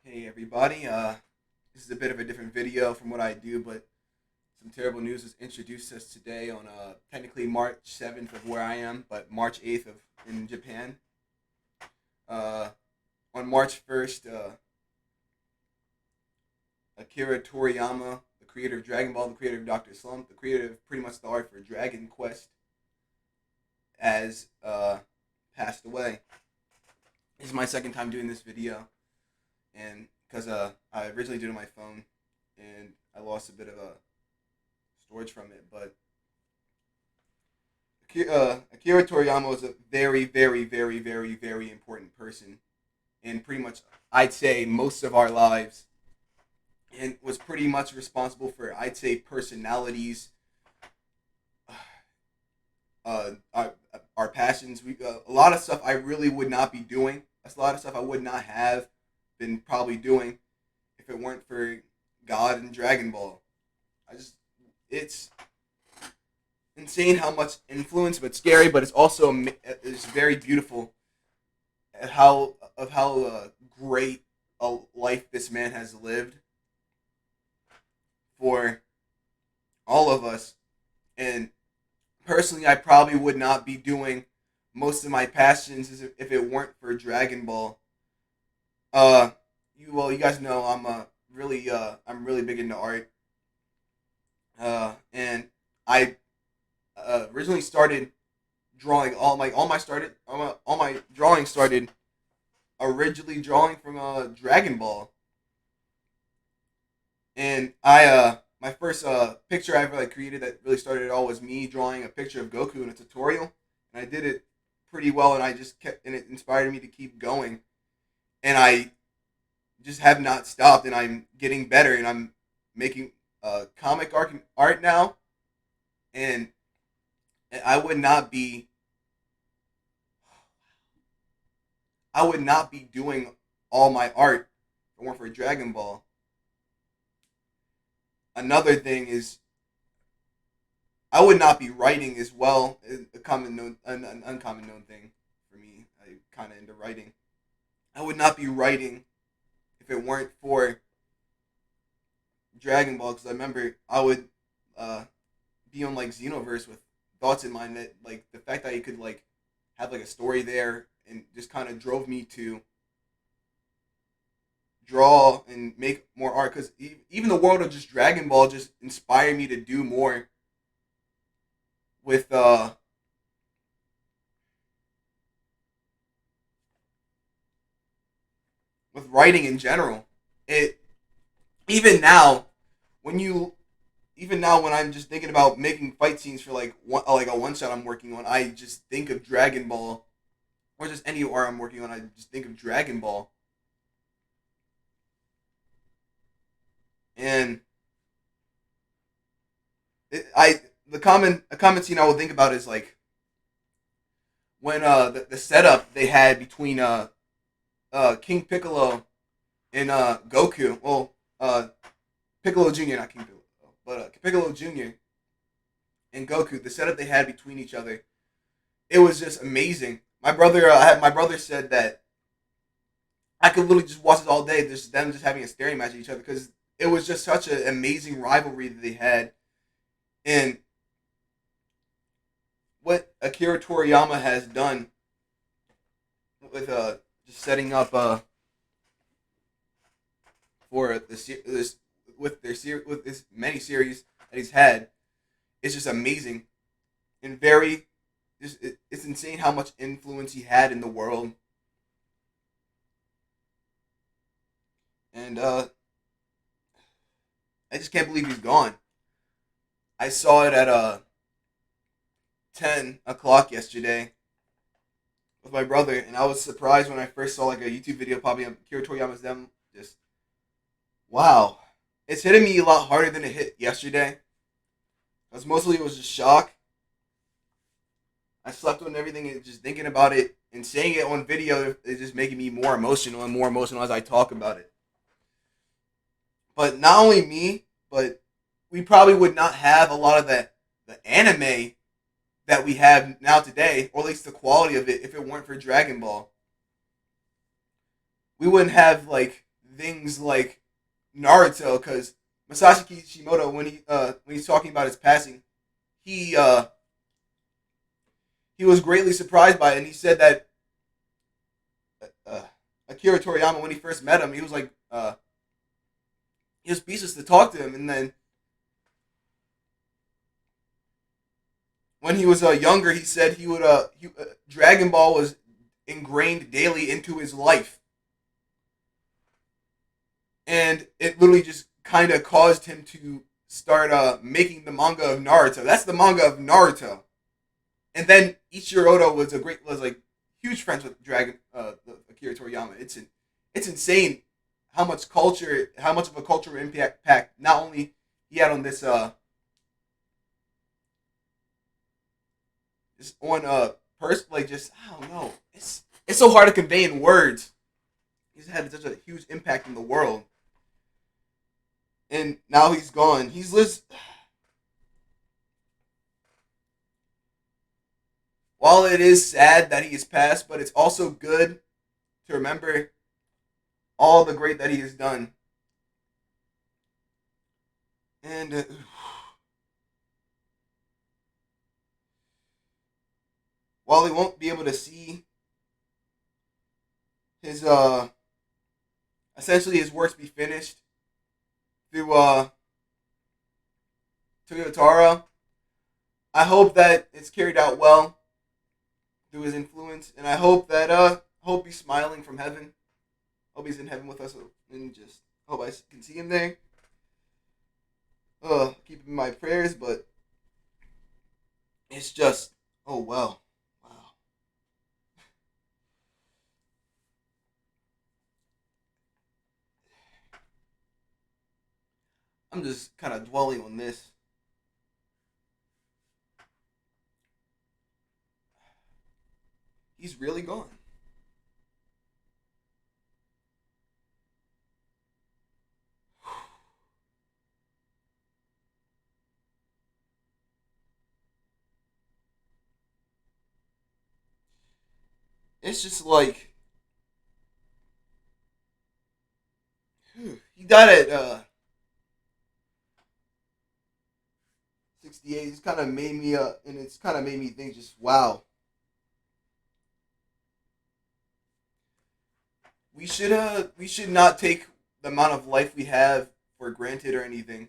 Hey everybody, this is a bit of a different video from what I do, but some terrible news was introduced to us today on technically March 7th of where I am, but March 8th of in Japan. Uh, on March 1st, Akira Toriyama, the creator of Dragon Ball, the creator of Dr. Slump, the creator of pretty much the art for Dragon Quest, has passed away. This is my second time doing this video, and because I originally did it on my phone, and I lost a bit of storage from it. But Akira Toriyama was a very, very, very, very, very important person in pretty much, I'd say, most of our lives, and was pretty much responsible for, I'd say, personalities, our passions. A lot of stuff I really would not be doing. That's a lot of stuff I would not have been probably doing if it weren't for God and Dragon Ball. It's insane how much influence, but scary. But it's also it's very beautiful at how great a life this man has lived for all of us. And personally, I probably would not be doing most of my passions if it weren't for Dragon Ball. You guys know I'm really big into art. And I originally started drawing all my drawing started originally drawing from Dragon Ball. And I my first picture I ever created that really started it all was me drawing a picture of Goku in a tutorial, and I did it pretty well, and it inspired me to keep going, and I just have not stopped, and I'm getting better, and I'm making comic art now, and I would not be doing all my art if it weren't for Dragon Ball. Another thing is I would not be writing as well. An uncommon known thing for me. I kind of into writing. I would not be writing if it weren't for Dragon Ball, because I remember I would be on Xenoverse with thoughts in mind that the fact that you could have a story there, and just kind of drove me to draw and make more art, because even the world of just Dragon Ball just inspired me to do more with writing in general. It even now when you even now when I'm just thinking about making fight scenes for a one shot I'm working on, I just think of Dragon Ball, or just any art I'm working on. I just think of Dragon Ball, and I the common a common scene I will think about is when the setup they had between King Piccolo and Goku. Well, Piccolo Jr., not King Piccolo, but Piccolo Jr. and Goku. The setup they had between each other, it was just amazing. My brother said that I could literally just watch it all day, just them just having a staring match at each other, because it was just such an amazing rivalry that they had. And what Akira Toriyama has done with just setting up for this with this many series that he's had, it's just amazing, and it's insane how much influence he had in the world. And I just can't believe he's gone. I saw it at 10 o'clock yesterday with my brother, and I was surprised when I first saw a YouTube video probably on Akira Toriyama's them. Just wow, it's hitting me a lot harder than it hit yesterday. Because mostly it was just shock. I slept on everything, and just thinking about it and saying it on video is just making me more emotional and more emotional as I talk about it. But not only me, but we probably would not have a lot of the anime that we have now today, or at least the quality of it, if it weren't for Dragon Ball. We wouldn't have things like Naruto, because Masashi Kishimoto, when he's talking about his passing, he uh, he was greatly surprised by it, and he said that uh, Akira Toriyama, when he first met him, he was like he was speechless to talk to him, and then when he was younger, he said Dragon Ball was ingrained daily into his life, and it literally just kind of caused him to start making the manga of Naruto. That's the manga of Naruto, and then Ichiro Oda was like huge friends with Akira Toriyama. It's insane how much of a cultural impact not only he had on this on person, like, just I don't know. It's so hard to convey in words. He's had such a huge impact in the world, and now he's gone. He's lived. While it is sad that he has passed, but it's also good to remember all the great that he has done. And while we won't be able to see his essentially his works be finished through Toyotaro, I hope that it's carried out well through his influence, and I hope that hope he's smiling from heaven. Hope he's in heaven with us, and just hope I can see him there. Keep him in my prayers, but it's just, oh well, wow. I'm just kind of dwelling on this. He's really gone. It's just like he died at 68. It's kind of made me and it's kind of made me think, just wow. We should not take the amount of life we have for granted or anything.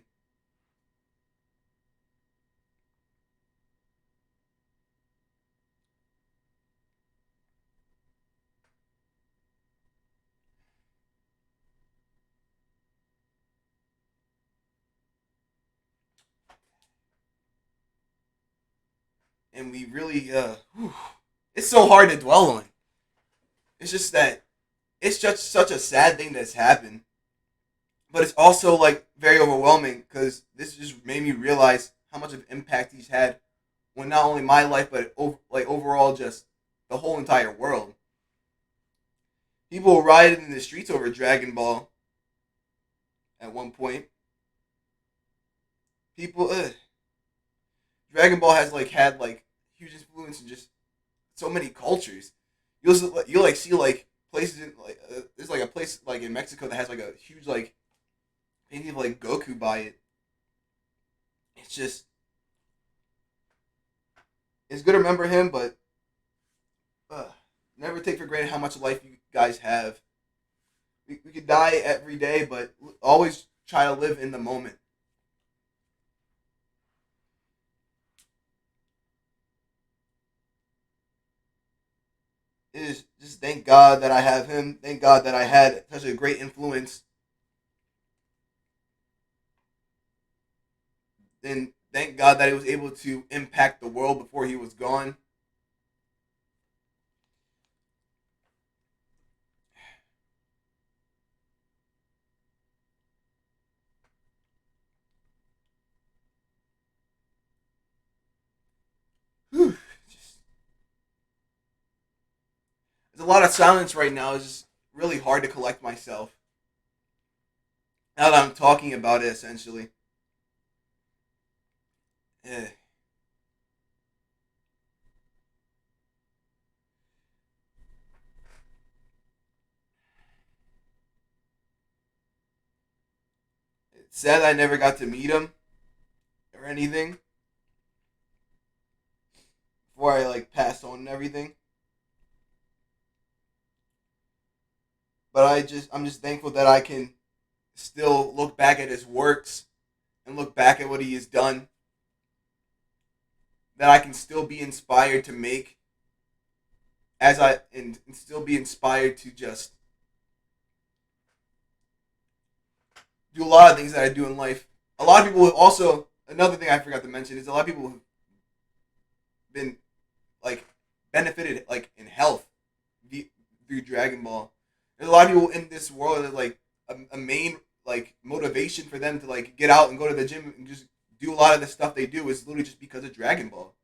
And we really it's so hard to dwell on. It's just that it's just such a sad thing that's happened, but it's also like very overwhelming because this just made me realize how much of impact he's had on not only my life but like overall just the whole entire world. People rioted in the streets over Dragon Ball at one point. People, Dragon Ball has like had like huge influence in just so many cultures. You'll like see like places in, like there's like a place like in Mexico that has like a huge like painting of like Goku by it. It's just it's good to remember him, but uh, never take for granted how much life you guys have. We could die every day, but always try to live in the moment. It is just thank God that I have him. Thank God that I had such a great influence, and thank God that he was able to impact the world before he was gone. Whew. Just, there's a lot of silence right now. It's just really hard to collect myself now that I'm talking about it. Essentially, eh. It's sad I never got to meet him or anything before I like passed on and everything. But I'm just thankful that I can still look back at his works and look back at what he has done. That I can still be inspired to make and still be inspired to just do a lot of things that I do in life. A lot of people have also another thing I forgot to mention is a lot of people have been like benefited like in health through Dragon Ball. There's a lot of people in this world that like a main like motivation for them to like get out and go to the gym and just do a lot of the stuff they do is literally just because of Dragon Ball.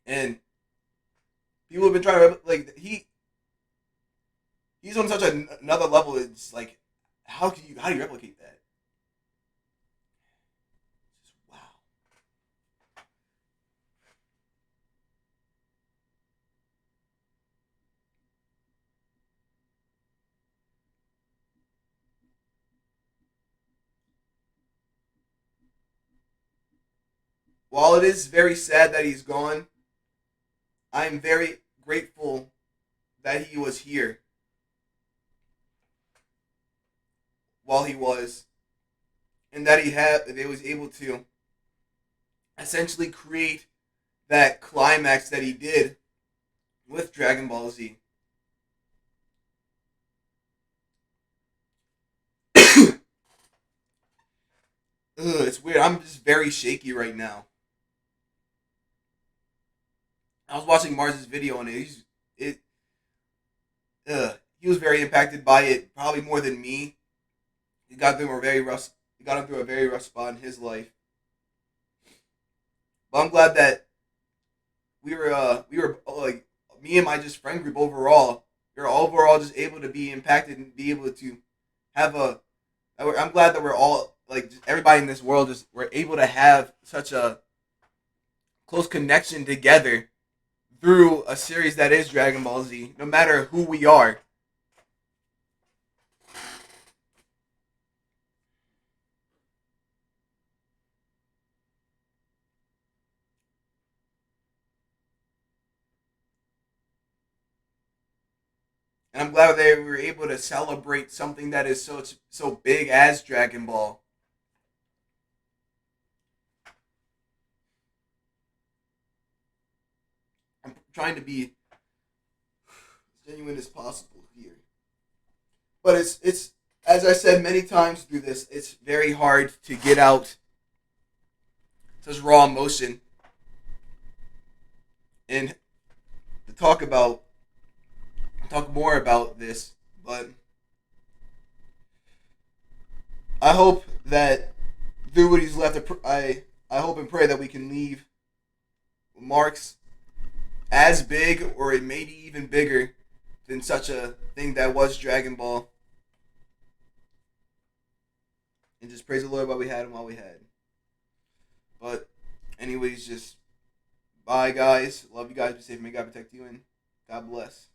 And people have been trying to like he's on such another level. It's like how do you replicate that? Just, wow. While it is very sad that he's gone, I'm very grateful that he was here while he was, and that they was able to essentially create that climax that he did with Dragon Ball Z. It's weird. I'm just very shaky right now. I was watching Mars's video on it. He was very impacted by it, probably more than me. He got through a very rough. He got him through a very rough spot in his life. But I'm glad that we were like me and my just friend group overall. We were overall just able to be impacted and be able to have a. I'm glad that we're all like just everybody in this world just we're able to have such a close connection together through a series that is Dragon Ball Z. No matter who we are, and I'm glad that we were able to celebrate something that is so big as Dragon Ball. I'm trying to be as genuine as possible here, but it's as I said many times through this, it's very hard to get out such raw emotion and to talk more about this. But I hope that through what he's left, I hope and pray that we can leave marks as big or maybe even bigger than such a thing that was Dragon Ball. And just praise the Lord while we had him while we had. But anyways, just bye guys. Love you guys. Be safe. May God protect you and God bless.